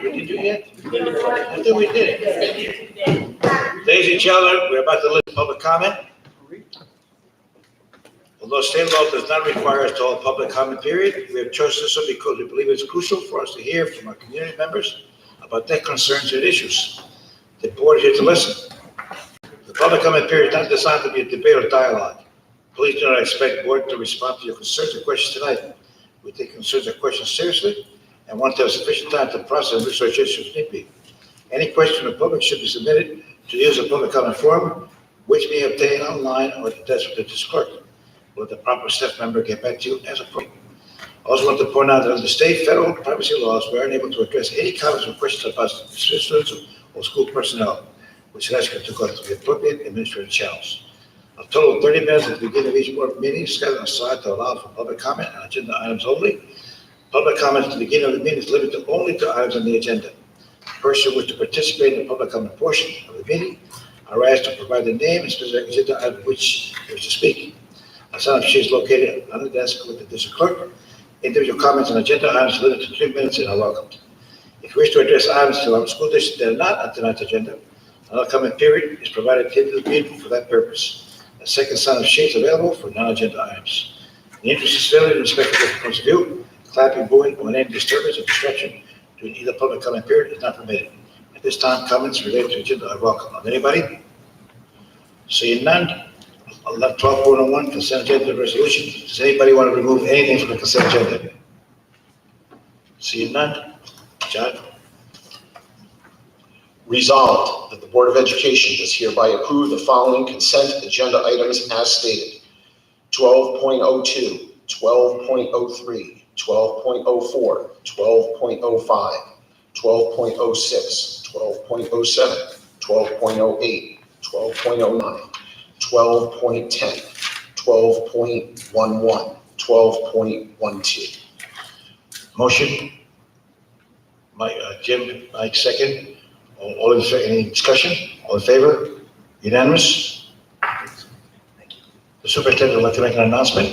We did do yet? I think we did it. Ladies and gentlemen, we're about to listen to public comment. Although state law does not require us to hold a public comment period, we have chosen this one because we believe it's crucial for us to hear from our community members about their concerns and issues. The board is here to listen. The public comment period is not designed to be a debate or dialogue. Please do not expect the board to respond to your concerns or questions tonight. We take concerns and questions seriously and want to have sufficient time to process and research issues if need be. Any question from the public should be submitted to the use of public comment form, which may be obtained online or at the desk of the district clerk. Will the proper staff member get back to you as appropriate? I also want to point out that under state, federal privacy laws, we are unable to address any comments or questions about students or school personnel, which is asking to go to the appropriate administrative channels. A total of 30 minutes at the beginning of each board meeting is scheduled aside to allow for public comment on agenda items only. Public comments at the beginning of the meeting is limited only to items on the agenda. Persons who wish to participate in the public comment portion of the meeting are asked to provide the name and specific agenda item which they wish to speak. A sign-up sheet is located on the desk with the district clerk. Individual comments on agenda items are limited to 3 minutes and are welcomed. If you wish to address items to our school district that are not on tonight's agenda, another comment period is provided at the end of the meeting for that purpose. A second sign-up sheet is available for non-agenda items. In the interest of civility and respect for different points of view, clapping, booing, or any disturbance or distraction during either public comment period is not permitted. At this time, comments related to agenda are welcome. Anybody? Seeing none. 12.01 consent agenda resolution. Does anybody want to remove anything from the consent agenda? Seeing none. John? Resolved that the Board of Education does hereby approve the following consent agenda items as stated: 12.02, 12.03, 12.04, 12.05, 12.06, 12.07, 12.08, 12.09, 12.10, 12.11, 12.12. Motion. Mike, Jim, Mike, second. All in favor, any discussion? All in favor? Unanimous? Thank you. The superintendent would like to make an announcement.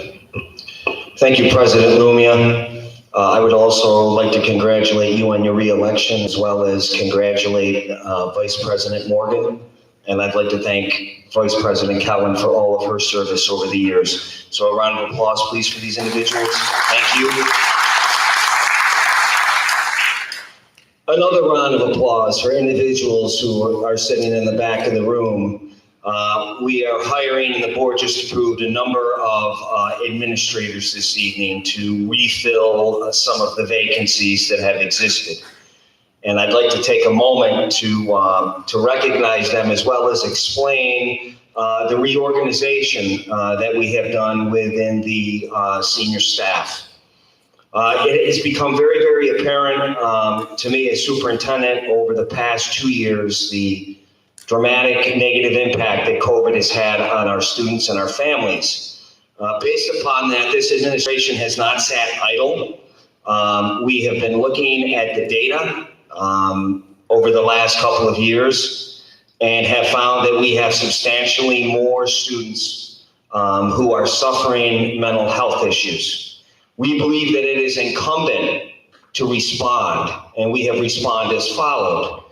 Thank you, President Lumia. I would also like to congratulate you on your re-election, as well as congratulate Vice President Morgan. And I'd like to thank Vice President Cowan for all of her service over the years. So a round of applause, please, for these individuals. Thank you. Another round of applause for individuals who are sitting in the back of the room. We are hiring, and the board just approved a number of administrators this evening to refill some of the vacancies that have existed. And I'd like to take a moment to recognize them, as well as explain the reorganization that we have done within the senior staff. It has become very, very apparent to me as superintendent over the past 2 years, the dramatic negative impact that COVID has had on our students and our families. Based upon that, this administration has not sat idle. We have been looking at the data over the last couple of years and have found that we have substantially more students who are suffering mental health issues. We believe that it is incumbent to respond, and we have responded as followed.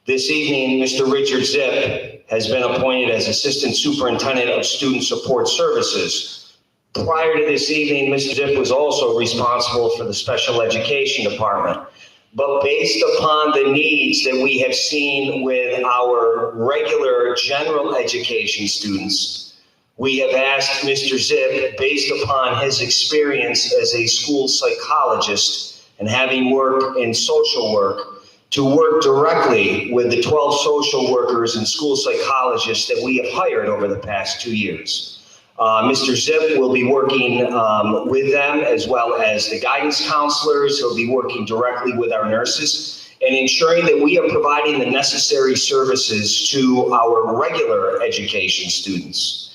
This evening, Mr. Richard Zipp has been appointed as Assistant Superintendent of Student Support Services. Prior to this evening, Mr. Zipp was also responsible for the Special Education Department. But based upon the needs that we have seen with our regular general education students, we have asked Mr. Zipp, based upon his experience as a school psychologist and having worked in social work, to work directly with the 12 social workers and school psychologists that we have hired over the past 2 years. Mr. Zipp will be working with them, as well as the guidance counselors. He'll be working directly with our nurses and ensuring that we are providing the necessary services to our regular education students.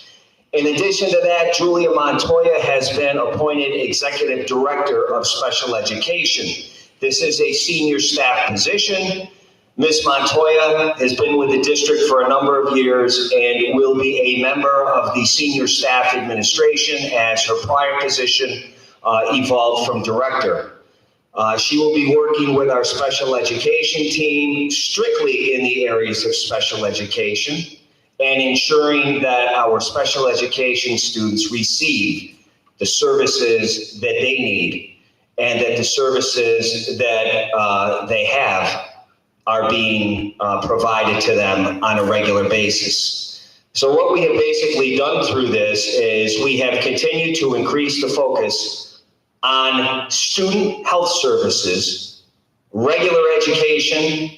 In addition to that, Julia Montoya has been appointed Executive Director of Special Education. This is a senior staff position. Ms. Montoya has been with the district for a number of years and will be a member of the senior staff administration as her prior position evolved from director. She will be working with our special education team strictly in the areas of special education and ensuring that our special education students receive the services that they need and that the services that they have are being provided to them on a regular basis. So what we have basically done through this is we have continued to increase the focus on student health services, regular education,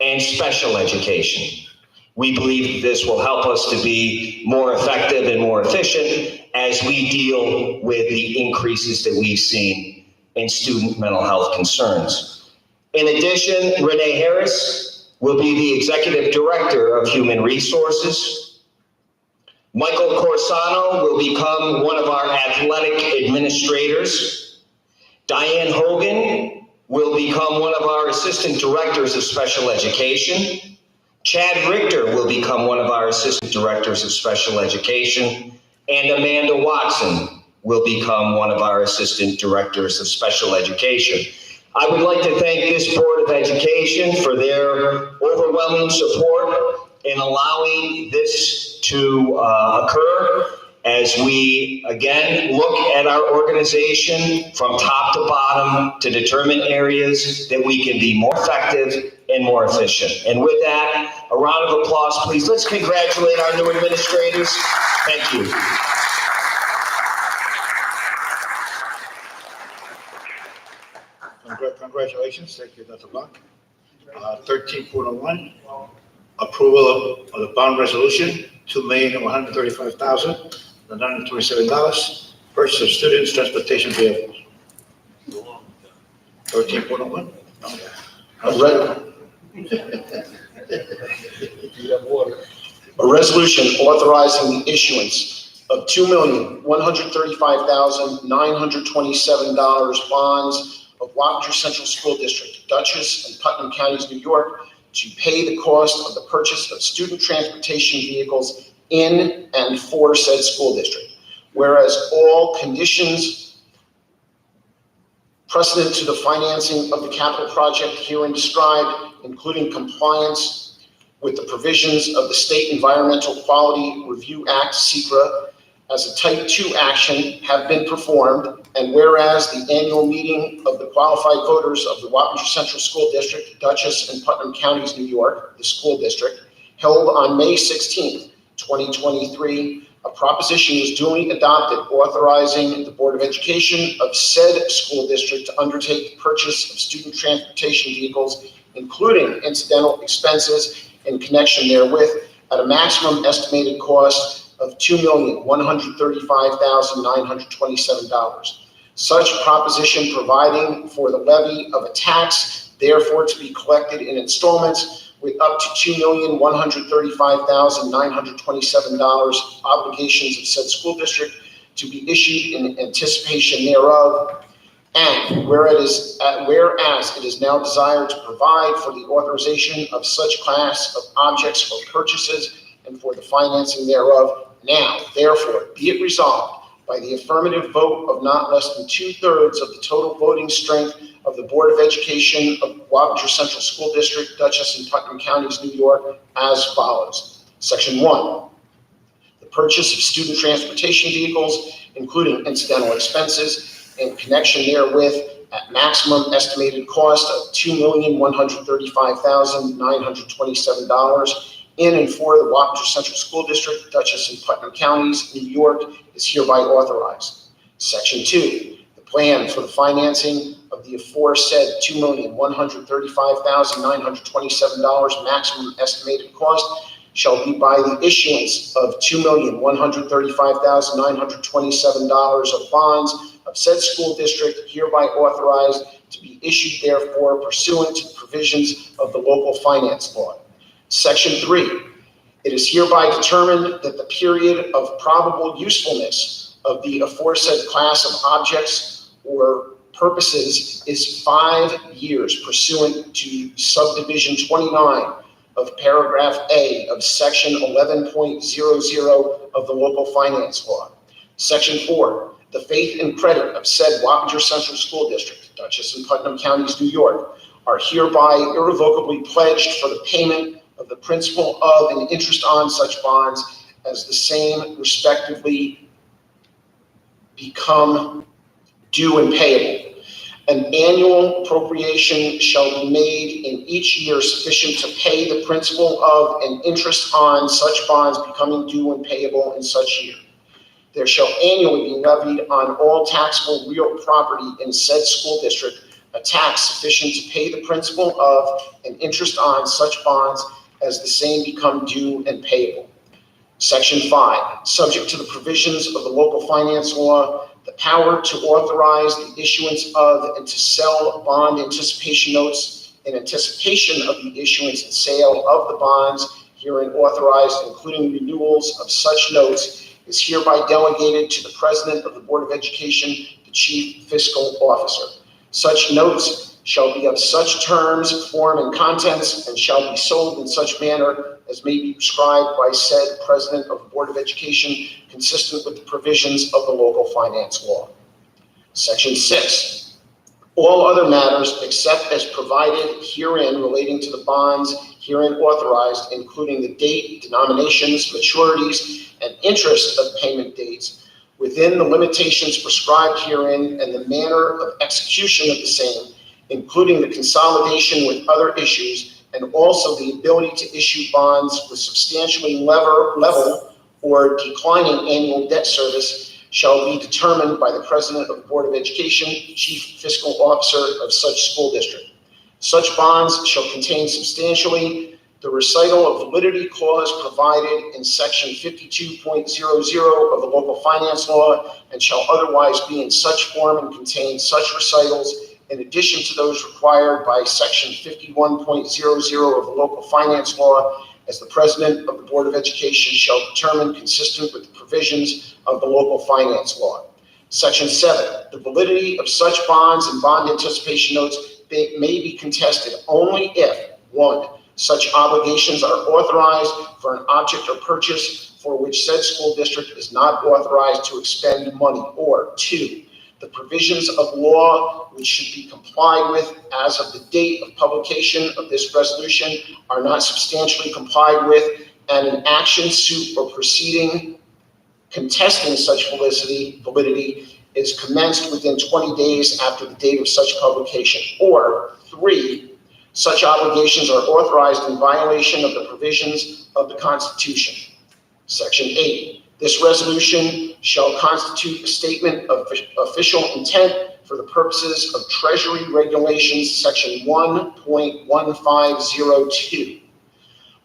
and special education. We believe this will help us to be more effective and more efficient as we deal with the increases that we've seen in student mental health concerns. In addition, Renee Harris will be the Executive Director of Human Resources. Michael Corsano will become one of our athletic administrators. Diane Hogan will become one of our Assistant Directors of Special Education. Chad Richter will become one of our Assistant Directors of Special Education, and Amanda Watson will become one of our Assistant Directors of Special Education. I would like to thank this Board of Education for their overwhelming support in allowing this to occur as we, again, look at our organization from top to bottom to determine areas that we can be more effective and more efficient. And with that, a round of applause, please. Let's congratulate our new administrators. Thank you. Congratulations. Thank you, Dr. Bach. 13.01, approval of the bond resolution, $2,135,927, purchase of students' transportation vehicles. 13.01. A resolution authorizing the issuance of $2,135,927 bonds of Wappinger Central School District, Dutchess and Putnam Counties, New York, to pay the cost of the purchase of student transportation vehicles in and for said school district. Whereas all conditions precedent to the financing of the capital project herein described, including compliance with the provisions of the State Environmental Quality Review Act, (SEQRA), as a Type 2 action have been performed, and whereas the annual meeting of the qualified voters of the Wappinger Central School District, Dutchess and Putnam Counties, New York, the school district, held on May 16th, 2023, a proposition was duly adopted authorizing the Board of Education of said school district to undertake the purchase of student transportation vehicles, including incidental expenses in connection therewith, at a maximum estimated cost of $2,135,927. Such proposition providing for the levy of a tax, therefore to be collected in installments, with up to $2,135,927 obligations of said school district to be issued in anticipation thereof. And whereas it is now desired to provide for the authorization of such class of objects for purchases and for the financing thereof, now, therefore, be it resolved by the affirmative vote of not less than 2/3 of the total voting strength of the Board of Education of Wappinger Central School District, Dutchess and Putnam Counties, New York, as follows. Section 1, the purchase of student transportation vehicles, including incidental expenses in connection therewith, at maximum estimated cost of $2,135,927 in and for the Wappinger Central School District, Dutchess and Putnam Counties, New York, is hereby authorized. Section 2, the plan for the financing of the aforesaid $2,135,927 maximum estimated cost shall be by the issuance of $2,135,927 of bonds of said school district, hereby authorized to be issued therefore pursuant to the provisions of the local finance law. Section 3, it is hereby determined that the period of probable usefulness of the aforesaid class of objects or purposes is 5 years pursuant to subdivision 29 of paragraph A of section 11.00 of the local finance law. Section 4, the faith and credit of said Wappinger Central School District, Dutchess and Putnam Counties, New York, are hereby irrevocably pledged for the payment of the principal of and interest on such bonds as the same respectively become due and payable. An annual appropriation shall be made in each year sufficient to pay the principal of and interest on such bonds becoming due and payable in such year. There shall annually be levied on all taxable real property in said school district a tax sufficient to pay the principal of and interest on such bonds as the same become due and payable. Section 5, subject to the provisions of the local finance law, the power to authorize the issuance of and to sell bond anticipation notes in anticipation of the issuance and sale of the bonds herein authorized, including renewals of such notes, is hereby delegated to the President of the Board of Education, the Chief Fiscal Officer. Such notes shall be of such terms, form, and contents, and shall be sold in such manner as may be prescribed by said President of the Board of Education, consistent with the provisions of the local finance law. Section 6, all other matters except as provided herein relating to the bonds herein authorized, including the date, denominations, maturities, and interest of payment dates, within the limitations prescribed herein and the manner of execution of the same, including the consolidation with other issues, and also the ability to issue bonds with substantially level or declining annual debt service, shall be determined by the President of the Board of Education, Chief Fiscal Officer of such school district. Such bonds shall contain substantially the recital of validity clause provided in section 52.00 of the local finance law, and shall otherwise be in such form and contain such recitals in addition to those required by section 51.00 of the local finance law, as the President of the Board of Education shall determine consistent with the provisions of the local finance law. Section 7, the validity of such bonds and bond anticipation notes may be contested only if, 1, such obligations are authorized for an object or purchase for which said school district is not authorized to expend money, or 2, the provisions of law which should be complied with as of the date of publication of this resolution are not substantially complied with, and an action, suit, or proceeding contesting such validity is commenced within 20 days after the date of such publication. Or 3, such obligations are authorized in violation of the provisions of the Constitution. Section 8. This resolution shall constitute a statement of official intent for the purposes of Treasury Regulations, Section 1.1502.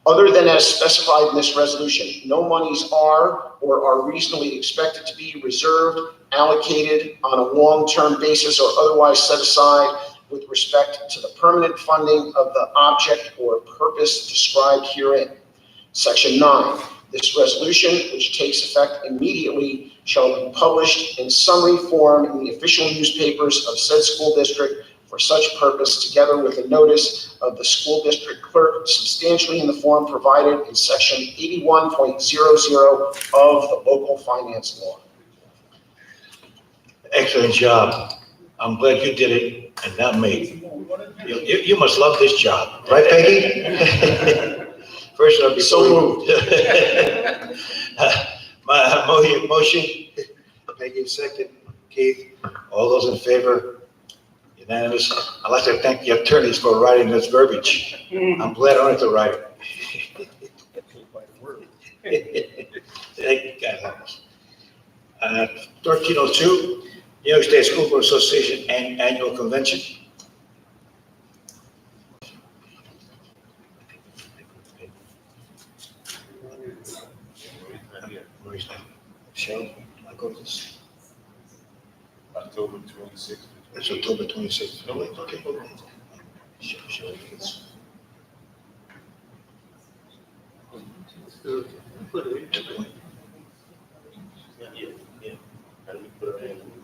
Other than as specified in this resolution, no monies are or are reasonably expected to be reserved, allocated on a long-term basis, or otherwise set aside with respect to the permanent funding of the object or purpose described herein. Section 9. This resolution, which takes effect immediately, shall be published in summary form in the official newspapers of said school district for such purpose, together with a notice of the school district clerk substantially in the form provided in section 81.00 of the local finance law. Excellent job. I'm glad you did it and not me. You must love this job, right, Peggy? First, I'll be So moved. My motion, Peggy second, Keith, all those in favor? Unanimous. I'd like to thank the attorneys for writing this verbiage. I'm glad I don't have to write it. Thank you, guys. 1302, New York State School Board Association Annual Convention. Michelle, I go to this. October 26th. It's October 26th. No, wait, okay. Sure, it's.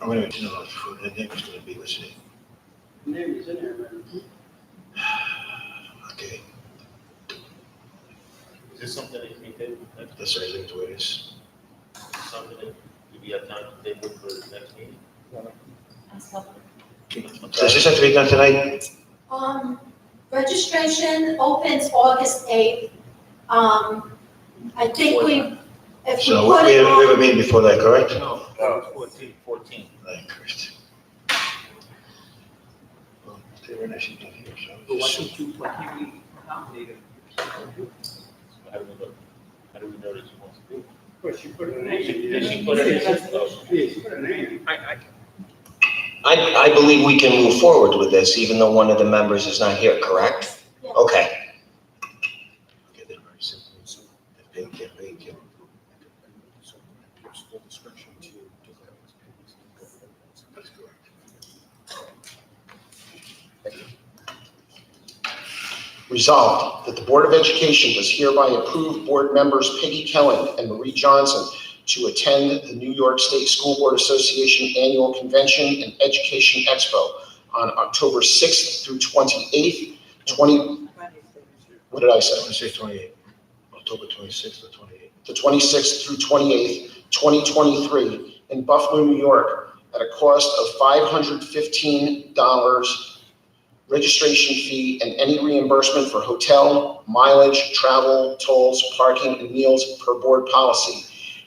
I'm gonna, no, the name is gonna be listed. Name is in there, man. Okay, Is this something that you can do? that's the way it is. Something that we have time to table for the next meeting? Does this have to be done tonight? Registration opens August 8th. I think if we So put we it have a on, meeting before that, correct? No, 14. Right, correct. Well, they were actually not here, so But why just- don't you, why can't we accommodate it? How do we know that she wants to do it? Of course, you put a name. She put it in. Yeah, she put a name. I believe we can move forward with this, even though one of the members is not here, correct? Yeah. Okay. Okay, they're very simple. So if they can't make it. That's correct. Resolved that the Board of Education does hereby approve board members Peggy Kelling and Marie Johnson to attend the New York State School Board Association Annual Convention and Education Expo on October 6th through 28th, what did I say? 26, 28, October 26th to 28th. The 26th through 28th, 2023, in Buffalo, New York, at a cost of $515 registration fee and any reimbursement for hotel, mileage, travel, tolls, parking, and meals per board policy.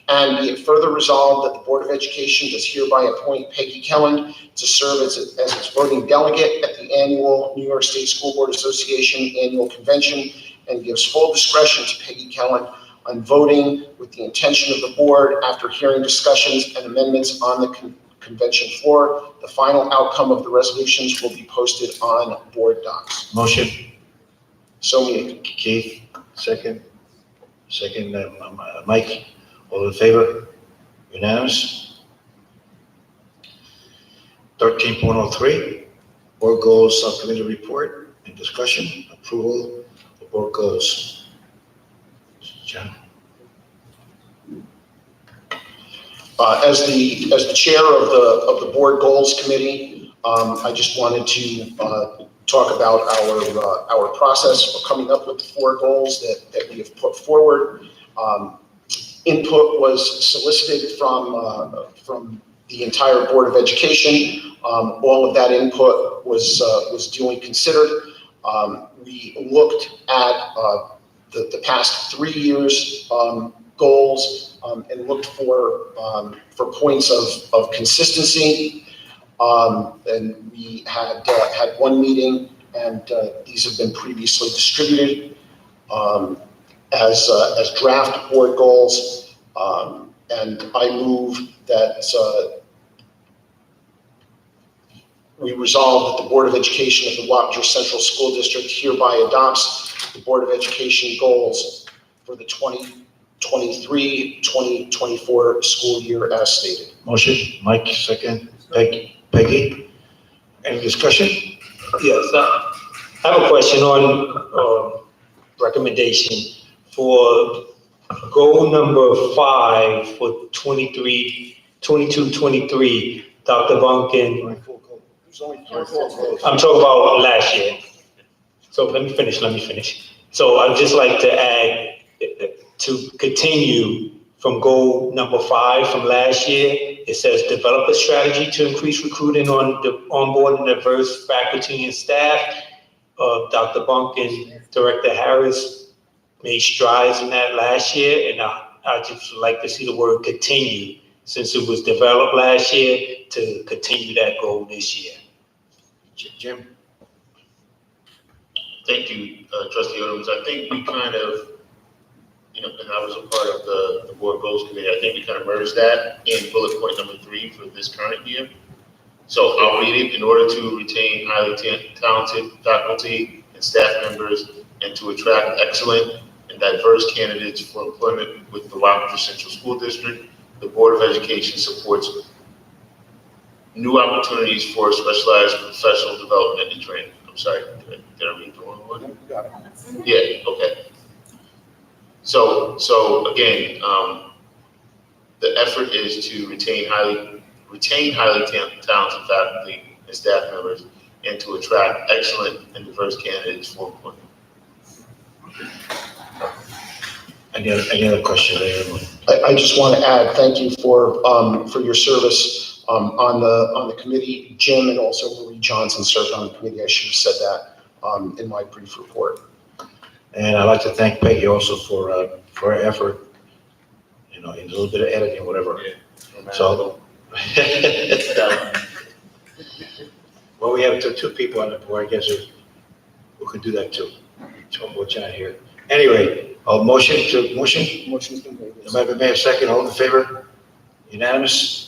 And be it further resolved that the Board of Education does hereby appoint Peggy Kelland to serve as its voting delegate at the annual New York State School Board Association Annual Convention, and gives full discretion to Peggy Kelland on voting with the intention of the board after hearing discussions and amendments on the convention floor. The final outcome of the resolutions will be posted on board docs. Motion, So moved. Keith, second, Mike, all in favor? Unanimous? 13.03, board goals subcommittee report and discussion, approval of board goals. John? As the chair of the board goals committee, I just wanted to talk about our process for coming up with the 4 goals that we have put forward. Input was solicited from the entire Board of Education. All of that input was duly considered. We looked at the past 3 years' goals and looked for points of consistency. And we had one meeting, and these have been previously distributed as draft board goals. And I move that we resolve that the Board of Education of the Wappinger Central School District hereby adopts the Board of Education goals for the 2023-2024 school year as stated. Motion, Mike, second, Peggy. Any discussion? Yes, I have a question on recommendation for goal number 5 for 22-23. Dr. Bunkin, I'm talking about last year. So let me finish. So I'd just like to add to continue from goal number 5 from last year. It says develop a strategy to increase recruiting on the onboarding diverse faculty and staff. Dr. Bunkin, Director Harris made strides in that last year, and I just like to see the word continue, since it was developed last year, to continue that goal this year. Jim? Thank you, Trustee Odom. I think we kind of, and I was a part of the board goals committee. I think we kind of merged that in bullet point number 3 for this current year. So I'll read it: in order to retain highly talented faculty and staff members and to attract excellent and diverse candidates for employment with the Wappinger Central School District, the Board of Education supports new opportunities for specialized professional development and training. I'm sorry, did I read the wrong one? Yeah, okay. So again, the effort is to retain highly talented faculty and staff members and to attract excellent and diverse candidates for employment. Any other question there? I just want to add, thank you for your service On the committee, Jim and also Marie Johnson served on the committee. I should have said that in my brief report. And I'd like to thank Peggy also for her effort, in a little bit of editing, whatever. So, well, we have two people on the board, I guess, who can do that too. Which are here. Anyway, motion? Motion's been made. It might be made a second, all in favor? Unanimous?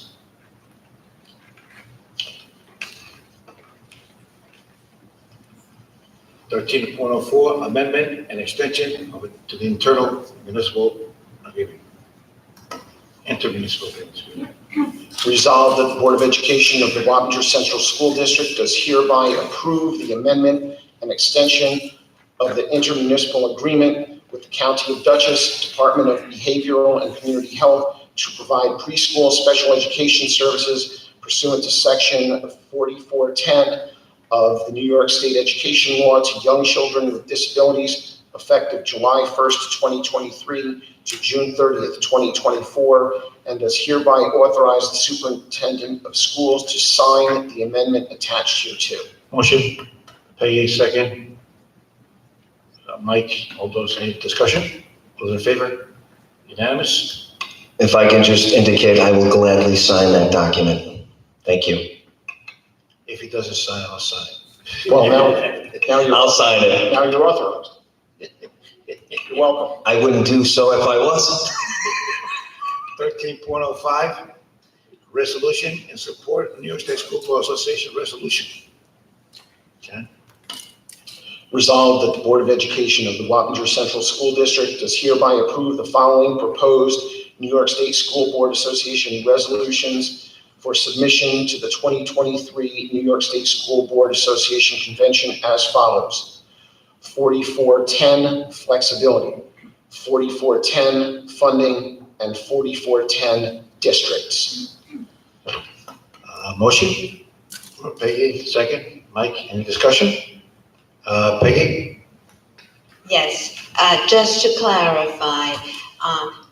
$13.04, amendment and extension to the internal municipal agreement. Intermunicipal agreement. Resolved that the Board of Education of the Wappinger Central School District does hereby approve the amendment and extension of the intermunicipal agreement with the County of Dutchess Department of Behavioral and Community Health to provide preschool special education services pursuant to Section 4410 of the New York State Education Law to young children with disabilities effective July 1st, 2023 to June 30th, 2024, and does hereby authorize the superintendent of schools to sign the amendment attached hereto. Motion, Peggy, second. Mike, all those, any discussion? Those in favor? Unanimous? If I can just indicate, I will gladly sign that document. Thank you. If he doesn't sign, I'll sign it. Well, now I'll sign it. you're authorized. You're welcome. I wouldn't do so if I wasn't. 13.05, resolution in support of New York State School Board Association resolution. Okay. Resolved that the Board of Education of the Wappinger Central School District does hereby approve the following proposed New York State School Board Association resolutions for submission to the 2023 New York State School Board Association Convention as follows. 4410 flexibility, 4410 funding, and 4410 districts. Motion, Peggy, second. Mike, any discussion? Peggy? Yes, just to clarify,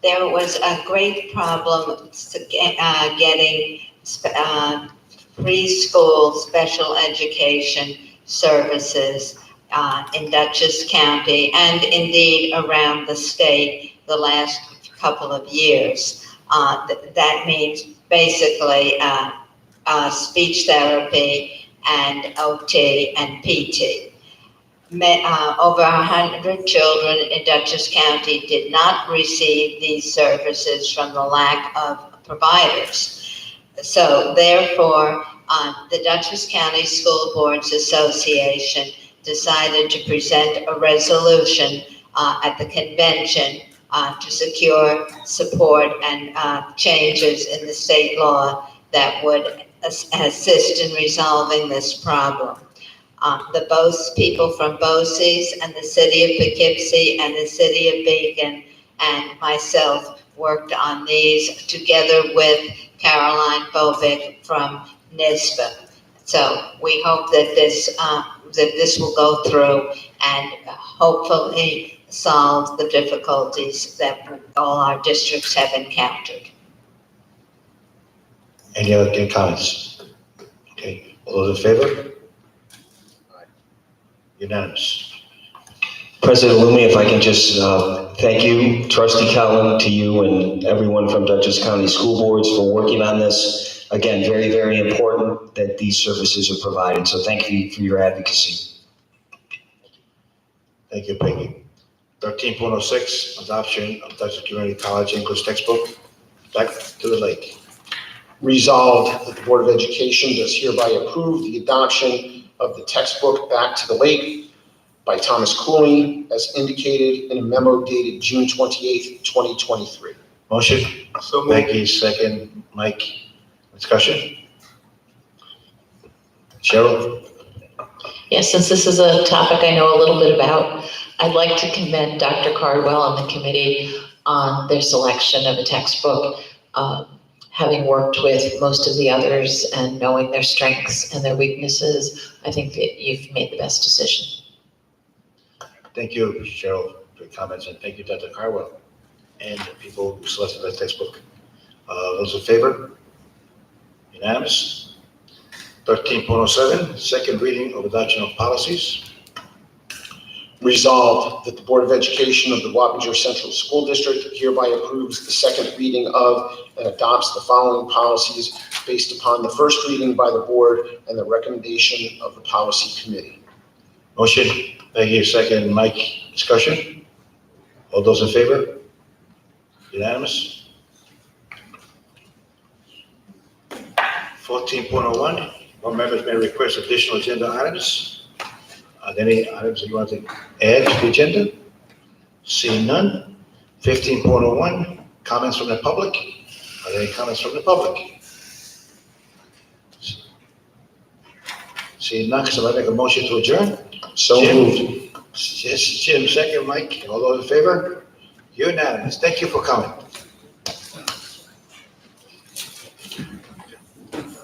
there was a great problem getting preschool special education services in Dutchess County and indeed around the state the last couple of years. That means basically speech therapy and OT and PT. Over 100 children in Dutchess County did not receive these services from the lack of providers. So therefore, the Dutchess County School Boards Association decided to present a resolution at the convention to secure support and changes in the state law that would assist in resolving this problem. The people from BOCES and the city of Poughkeepsie and the city of Beacon and myself worked on these together with Caroline Bovic from NISBA. So we hope that this will go through and hopefully solve the difficulties that all our districts have encountered. Any other comments? Okay, all those in favor? Unanimous. President Lumi, if I can just thank you, Trustee Cullen, to you and everyone from Dutchess County School Boards for working on this. Again, very, very important that these services are provided. So thank you for your advocacy. Thank you, Peggy. 13.06, adoption of Dutchess Community College English textbook, Back to the Lake. Resolved that the Board of Education does hereby approve the adoption of the textbook Back to the Lake by Thomas Cooley as indicated in a memo dated June 28th, 2023. Motion? So Peggy, second. Mike, discussion? Cheryl? Yes, since this is a topic I know a little bit about, I'd like to commend Dr. Cardwell and the committee on their selection of a textbook. Having worked with most of the others and knowing their strengths and their weaknesses, I think that you've made the best decision. Thank you, Cheryl, for your comments, and thank you, Dr. Carwell, and the people who selected that textbook. Those in favor? Unanimous. 13.07, second reading of adoption of policies. Resolved that the Board of Education of the Wappinger Central School District hereby approves the second reading of and adopts the following policies based upon the first reading by the board and the recommendation of the policy committee. Motion, Peggy, second, Mike, discussion? All those in favor? Unanimous. 14.01, board members may request additional agenda items. Are there any items that you want to add to the agenda? Seeing none. 15.01, comments from the public. Are there any comments from the public? Seeing none, can somebody make a motion to adjourn? So Jim? moved. Yes, Jim, second, Mike. All those in favor? Unanimous. Thank you for coming.